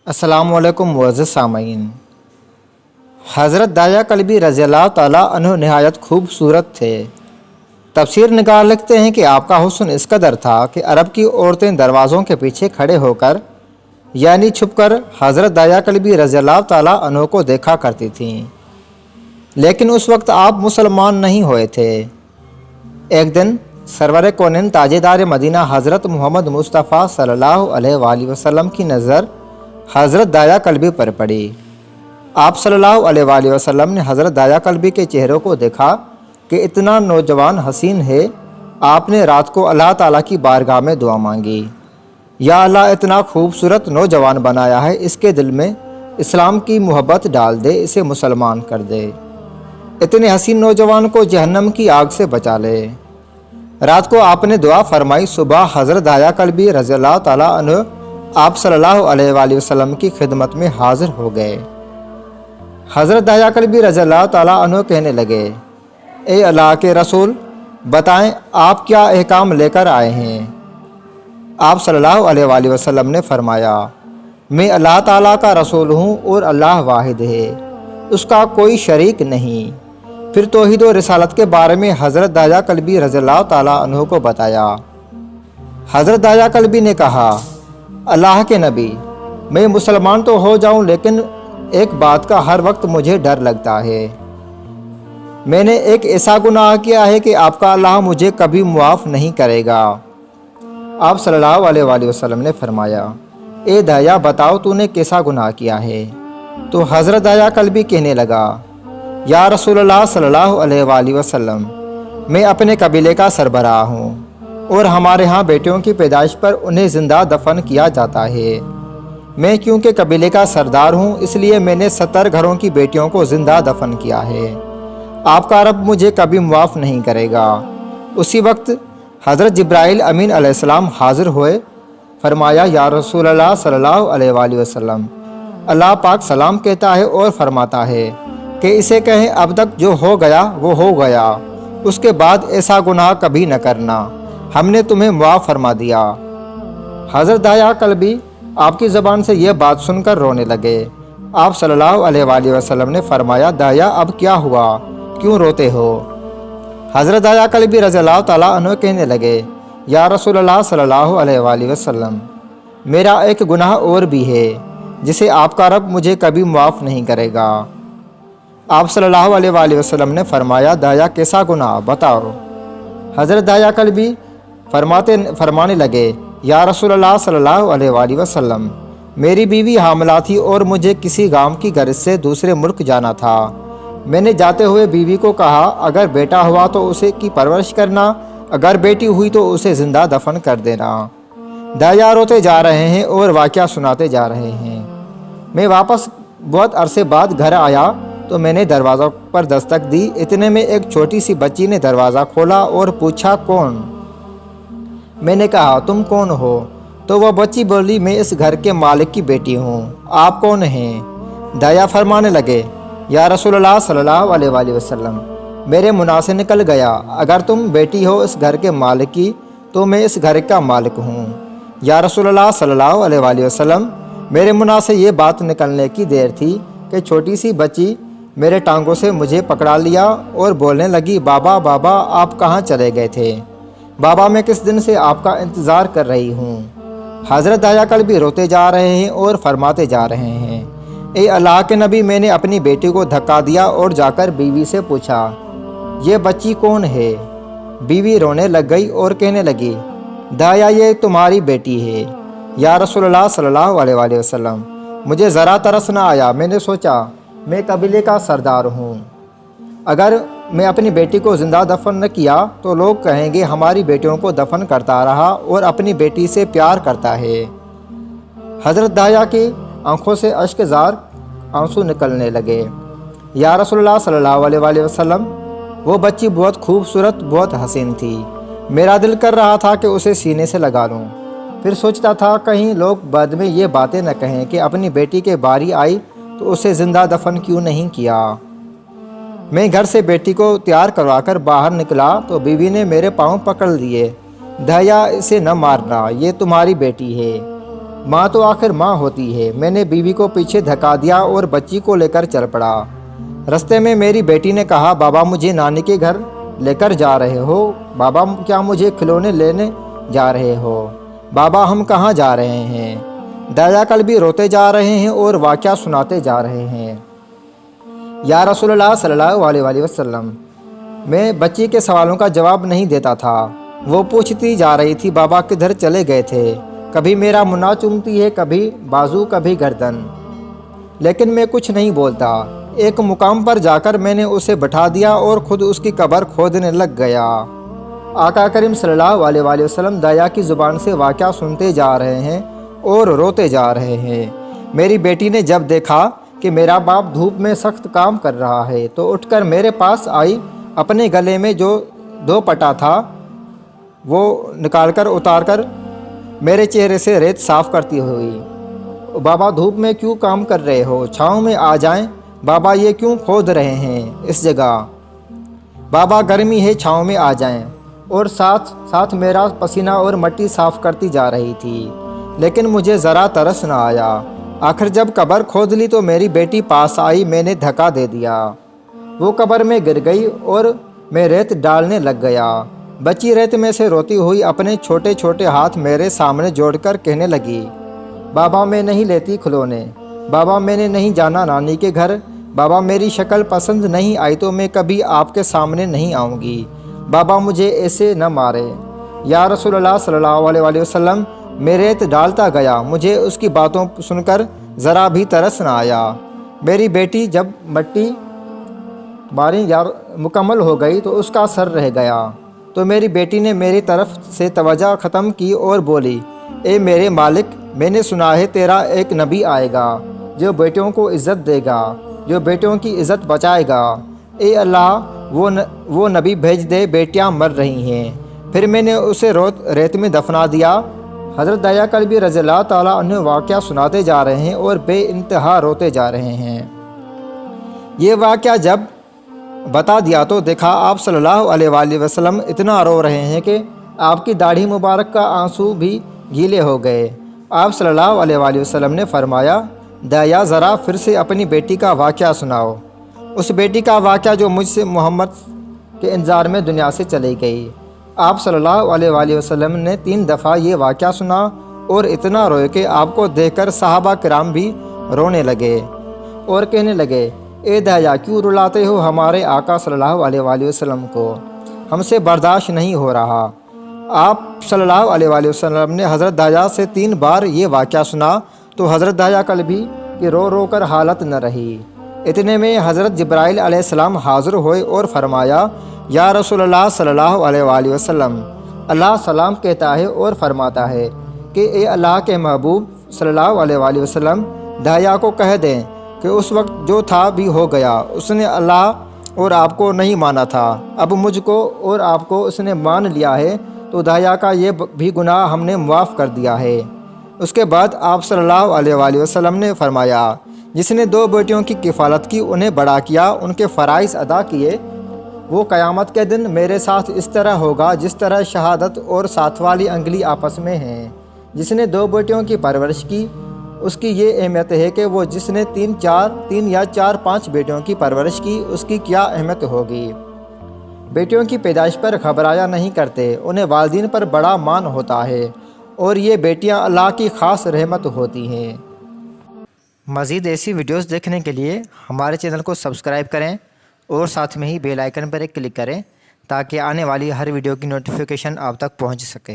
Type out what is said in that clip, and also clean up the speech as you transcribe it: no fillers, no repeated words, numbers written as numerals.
अस्सलाम वालेकुम मुअज़्ज़ज़ सामईन। हज़रत दाया कल्बी रज़ी अल्लाह ताला अन्हु नहायत खूबसूरत थे। तफसीर निगार लिखते हैं कि आपका हुस्न इस कदर था कि अरब की औरतें दरवाज़ों के पीछे खड़े होकर यानी छुपकर हज़रत दाया कल्बी रज़ी अल्लाह ताला अन्हु को देखा करती थीं। लेकिन उस वक्त आप मुसलमान नहीं हुए थे। एक दिन सरवर कौनैन ताजेदार मदीना हज़रत मोहम्मद मुस्तफ़ा सल्लल्लाहु अलैहि वसल्लम की नज़र हज़रत दाया कल्बी पर पड़ी। आप सल्लल्लाहु अलैहि वसल्लम ने हज़रत दाया कल्बी के चेहरों को देखा कि इतना नौजवान हसीन है। आपने रात को अल्लाह ताला की बारगाह में दुआ मांगी, या अल्लाह इतना खूबसूरत नौजवान बनाया है, इसके दिल में इस्लाम की मोहब्बत डाल दे, इसे मुसलमान कर दे। इतने हसीन नौजवान को जहन्नम की आग से बचा ले। रात को आपने दुआ फरमाई। सुबह हज़रत दाया कल्बी रज़ी अल्लाह ताला अन्हु आप सल्लल्लाहु अलैहि वसल्लम की खिदमत में हाजिर हो गए। हज़रत दाया कल्बी रज़ी अल्लाह ताला अन्हु कहने लगे, ए अल्लाह के रसूल, बताएं आप क्या अहकाम लेकर आए हैं। आप सल्लल्लाहु अलैहि वसल्लम ने फरमाया, मैं अल्लाह ताला का रसूल हूँ और अल्लाह वाहिद है, उसका कोई शरीक नहीं। फिर तौहीद और रिसालत के बारे में हज़रत दाया कल्बी रज़ी अल्लाह ताला अन्हु को बताया। हज़रत दाया कल्बी ने कहा, अल्लाह के नबी, मैं मुसलमान तो हो जाऊं, लेकिन एक बात का हर वक्त मुझे डर लगता है। मैंने एक ऐसा गुनाह किया है कि आपका अल्लाह मुझे कभी मुआफ़ नहीं करेगा। आप सल्लल्लाहु अलैहि वसल्लम ने फरमाया, ए दाया, बताओ तूने कैसा गुनाह किया है। तो हज़रत दाया कल्बी कहने लगा, या रसूलल्लाह सल्लल्लाहु अलैहि वसल्लम, मैं अपने कबीले का सरबराह हूँ और हमारे यहाँ बेटियों की पैदाइश पर उन्हें ज़िंदा दफन किया जाता है। मैं क्योंकि कबीले का सरदार हूँ, इसलिए मैंने 70 घरों की बेटियों को ज़िंदा दफन किया है। आपका रब मुझे कभी मुआफ़ नहीं करेगा। उसी वक्त हज़रत जिब्राइल अमीन अलैहिस्सलाम हाज़िर हुए। फरमाया, या रसूलल्लाह सल्लल्लाहु अलैहि वसल्लम, अल्लाह पाक सलाम कहता है और फरमाता है कि इसे कहें, अब तक जो हो गया वो हो गया, उसके बाद ऐसा गुनाह कभी न करना, हमने तुम्हें मुआफ़ फरमा दिया। हज़रत दाया कल्बी आपकी ज़बान से यह बात सुनकर रोने लगे। आप सल्लल्लाहु अलैहि वसल्लम ने फरमाया, दाया, अब क्या हुआ, क्यों रोते हो। हज़रत दाया कल्बी रज़ी अल्लाह ताला अन्हु कहने लगे, या रसूलल्लाह सल्लल्लाहु अलैहि वसल्लम, मेरा एक गुनाह और भी है जिसे आपका रब मुझे कभी मुआफ़ नहीं करेगा। आप सल्लल्लाहु अलैहि वसल्लम ने फरमाया, दाया, कैसा गुनाह, बताओ। हज़रत दाया कल्बी फरमाने लगे, या रसूलल्लाह सल्लल्लाहु अलैहि वसल्लम, मेरी बीवी हामिला थी और मुझे किसी गांव की गर्ज से दूसरे मुल्क जाना था। मैंने जाते हुए बीवी को कहा, अगर बेटा हुआ तो उसे की परवरिश करना, अगर बेटी हुई तो उसे ज़िंदा दफन कर देना। दाया रोते जा रहे हैं और वाक़या सुनाते जा रहे हैं। मैं वापस बहुत अरसे बाद घर आया तो मैंने दरवाज़ा पर दस्तक दी। इतने में एक छोटी सी बच्ची ने दरवाज़ा खोला और पूछा, कौन। मैंने कहा, तुम कौन हो। तो वह बच्ची बोली, मैं इस घर के मालिक की बेटी हूँ, आप कौन हैं। दाया फरमाने लगे, या रसूलल्लाह सल्लल्लाहु अलैहि वसल्लम, मेरे मुनाह से निकल गया, अगर तुम बेटी हो इस घर के मालिक की तो मैं इस घर का मालिक हूँ। या रसूलल्लाह सल्लल्लाहु अलैहि वसल्लम, मेरे मुनाह से ये बात निकलने की देर थी कि छोटी सी बच्ची मेरे टांगों से मुझे पकड़ा लिया और बोलने लगी, बाबा बाबा, आप कहाँ चले गए थे। बाबा, मैं किस दिन से आपका इंतज़ार कर रही हूँ। हज़रत दाया कल्बी रोते जा रहे हैं और फरमाते जा रहे हैं, ए अल्लाह के नबी, मैंने अपनी बेटी को धक्का दिया और जाकर बीवी से पूछा, ये बच्ची कौन है। बीवी रोने लग गई और कहने लगी, दाया, ये तुम्हारी बेटी है। या रसूलल्लाह सल्लल्लाहु अलैहि वसल्लम, मुझे ज़रा तरस न आया। मैंने सोचा, मैं कबीले का सरदार हूँ, अगर मैं अपनी बेटी को ज़िंदा दफन न किया तो लोग कहेंगे हमारी बेटियों को दफन करता रहा और अपनी बेटी से प्यार करता है। हज़रत दाया की आंखों से अश्कजार आंसू निकलने लगे। या रसूलल्लाह सल्लल्लाहु अलैहि वसल्लम, वो बच्ची बहुत खूबसूरत, बहुत हसीन थी। मेरा दिल कर रहा था कि उसे सीने से लगा लूँ। फिर सोचता था कहीं लोग बाद में ये बातें न कहें कि अपनी बेटी के बारी आई तो उसे ज़िंदा दफन क्यों नहीं किया। मैं घर से बेटी को तैयार करवाकर बाहर निकला तो बीवी ने मेरे पाँव पकड़ लिए। दाया, इसे न मारना, ये तुम्हारी बेटी है। माँ तो आखिर माँ होती है। मैंने बीवी को पीछे धक्का दिया और बच्ची को लेकर चल पड़ा। रास्ते में मेरी बेटी ने कहा, बाबा मुझे नानी के घर लेकर जा रहे हो? बाबा क्या मुझे खिलौने लेने जा रहे हो? बाबा हम कहाँ जा रहे हैं? दाया कल्बी रोते जा रहे हैं और वाक़या सुनाते जा रहे हैं। या रसूलल्लाह सल्लल्लाहु अलैहि वसल्लम। मैं बच्ची के सवालों का जवाब नहीं देता था। वो पूछती जा रही थी, बाबा किधर चले गए थे? कभी मेरा मुन्ना चूमती है, कभी बाजू, कभी गर्दन, लेकिन मैं कुछ नहीं बोलता। एक मुकाम पर जाकर मैंने उसे बैठा दिया और ख़ुद उसकी कब्र खोदने लग गया। आका करीम सल्लल्लाहु अलैहि वसल्लम दाया की ज़ुबान से वाक़या सुनते जा रहे हैं और रोते जा रहे हैं। मेरी बेटी ने जब देखा कि मेरा बाप धूप में सख्त काम कर रहा है तो उठकर मेरे पास आई। अपने गले में जो दोपट्टा था वो निकालकर उतारकर मेरे चेहरे से रेत साफ़ करती हुई, बाबा धूप में क्यों काम कर रहे हो? छाँव में आ जाएं। बाबा ये क्यों खोद रहे हैं इस जगह? बाबा गर्मी है, छाँव में आ जाएं। और साथ साथ मेरा पसीना और मिट्टी साफ़ करती जा रही थी, लेकिन मुझे ज़रा तरस न आया। आखिर जब कब्र खोद ली तो मेरी बेटी पास आई। मैंने धक्का दे दिया, वो कब्र में गिर गई और मैं रेत डालने लग गया। बच्ची रेत में से रोती हुई अपने छोटे छोटे हाथ मेरे सामने जोड़कर कहने लगी, बाबा मैं नहीं लेती खिलौने। बाबा मैंने नहीं जाना नानी के घर। बाबा मेरी शक्ल पसंद नहीं आई तो मैं कभी आपके सामने नहीं आऊँगी। बाबा मुझे ऐसे न मारे। या रसूलल्लाह सल्लल्लाहु अलैहि वसल्लम। मैं रेत डालता गया। मुझे उसकी बातों सुनकर ज़रा भी तरस न आया। मेरी बेटी जब मिट्टी मारी मुकम्मल हो गई तो उसका सर रह गया तो मेरी बेटी ने मेरी तरफ से तवज्जो ख़त्म की और बोली, ए मेरे मालिक, मैंने सुना है तेरा एक नबी आएगा जो बेटियों को इज़्ज़त देगा, जो बेटियों की इज़्ज़त बचाएगा। ए अल्लाह, वो नबी भेज दे, बेटियां मर रही हैं। फिर मैंने उसे रेत में दफना दिया। हज़रत दाया कल्बी रज़ियल्लाहु ताला अन्हु वाक़या सुनाते जा रहे हैं और बेइंतहा रोते जा रहे हैं। ये वाक़या जब बता दिया तो देखा आप सल्लल्लाहु अलैहि वसल्लम इतना रो रहे हैं कि आपकी दाढ़ी मुबारक का आंसू भी गीले हो गए। आप सल्लल्लाहु अलैहि वसल्लम ने फरमाया, दाया ज़रा फिर से अपनी बेटी का वाक़या सुनाओ, उस बेटी का वाक़या जो मुझसे मोहम्मद के इंतज़ार में दुनिया से चली गई। आप सल्लल्लाहु अलैहि वसल्लम ने 3 दफ़ा ये वाक़या सुना और इतना रोए कि आपको देखकर सहाबा किराम भी रोने लगे और कहने लगे, ए दाया क्यों रुलाते हो हमारे आका सल्लल्लाहु अलैहि वसल्लम को? हमसे बर्दाश्त नहीं हो रहा। आप सल्लल्लाहु अलैहि वसल्लम ने हज़रत दाया से 3 बार ये वाक़या सुना तो हज़रत दाया कल्बी की रो रो कर हालत न रही। इतने में हज़रत जिब्राइल अलैहिस्सलाम हाज़िर हुए और फरमाया, या रसूलल्लाह सल्लल्लाहु अलैहि वसल्लम, अल्लाह सलाम कहता है और फरमाता है कि ए अल्लाह के महबूब सल्लल्लाहु अलैहि वसल्लम, दाया को कह दें कि उस वक्त जो था भी हो गया। उसने अल्लाह और आपको नहीं माना था, अब मुझको और आपको उसने मान लिया है तो दाया का ये भी गुनाह हमने मुआफ़ कर दिया है। उसके बाद आप सल्लल्लाहु अलैहि वसल्लम ने फरमाया, जिसने 2 बेटियों की किफ़ालत की, उन्हें बड़ा किया, उनके फ़राइज़ अदा किए, वो क़यामत के दिन मेरे साथ इस तरह होगा जिस तरह शहादत और साथ वाली अंगली आपस में हैं। जिसने 2 बेटियों की परवरिश की, उसकी ये अहमियत है कि वो जिसने 3 या 4-5 बेटियों की परवरिश की, उसकी क्या अहमियत होगी। बेटियों की पैदाइश पर घबराया नहीं करते, उन्हें वालिदैन पर बड़ा मान होता है और ये बेटियां अल्लाह की ख़ास रहमत होती हैं। मज़ीद ऐसी वीडियोस देखने के लिए हमारे चैनल को सब्सक्राइब करें और साथ में ही बेल आइकन पर एक क्लिक करें ताकि आने वाली हर वीडियो की नोटिफिकेशन आप तक पहुंच सके।